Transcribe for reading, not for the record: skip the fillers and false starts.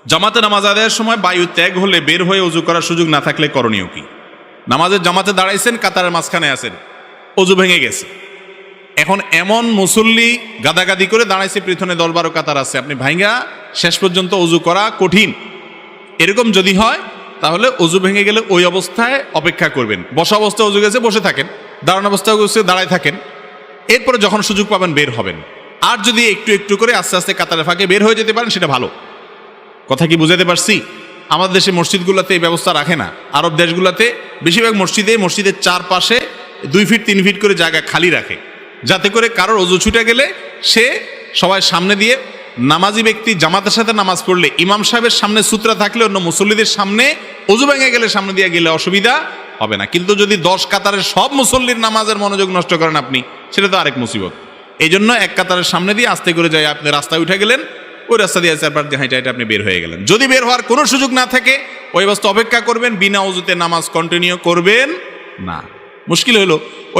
জামাতে নামাজ আদায়ের সময় বায়ু ত্যাগ হলে বের হয়ে অজু করার সুযোগ না থাকলে করণীয় কি? নামাজের জামাতে দাঁড়াইছেন, কাতারের মাঝখানে আছেন, অজু ভেঙে গেছে, এখন এমন মুসল্লি গাদাগাদি করে দাঁড়াইছে, পিছনে 10-12 কাতার আছে, আপনি ভাঙ্গা শেষ পর্যন্ত অজু করা কঠিন। এরকম যদি হয় তাহলে অজু ভেঙে গেলে ওই অবস্থায় অপেক্ষা করবেন। বসা অবস্থায় অজু গেছে বসে থাকেন, দাঁড়ানো অবস্থায় দাঁড়ায় থাকেন, এরপরে যখন সুযোগ পাবেন বের হবেন। আর যদি একটু একটু করে আস্তে আস্তে কাতারের ফাঁকে বের হয়ে যেতে পারেন সেটা ভালো। কথা কি বুঝাতে পারছি? আমাদের দেশে মসজিদগুলোতে এই ব্যবস্থা রাখে না। আরব দেশগুলোতে বেশিরভাগ মসজিদের চারপাশে 2 ফিট 3 ফিট করে জায়গা খালি রাখে, যাতে করে কারোর অজু ছুটে গেলে সে সবাই সামনে দিয়ে, নামাজি ব্যক্তি জামাতের সাথে নামাজ পড়লে ইমাম সাহেবের সামনে সূত্রা থাকলে অন্য মুসল্লিদের সামনে অজু ভেঙে গেলে সামনে দিয়ে গেলে অসুবিধা হবে না। কিন্তু যদি 10 কাতারের সব মুসল্লির নামাজের মনোযোগ নষ্ট করেন আপনি, সেটা তো আরেক মুসিবত। এই জন্য এক কাতারের সামনে দিয়ে আস্তে করে যাই, আপনি রাস্তায় উঠে গেলেন, ওই রাস্তা দিয়ে চারবার দিয়ে হাইটে হাইটে আপনি বের হয়ে গেলেন। যদি বের হওয়ার কোনো সুযোগ না থাকে ওই অবস্থা অপেক্ষা করবেন, বিনা অজুতে নামাজ কন্টিনিউ করবেন না। মুশকিল হলো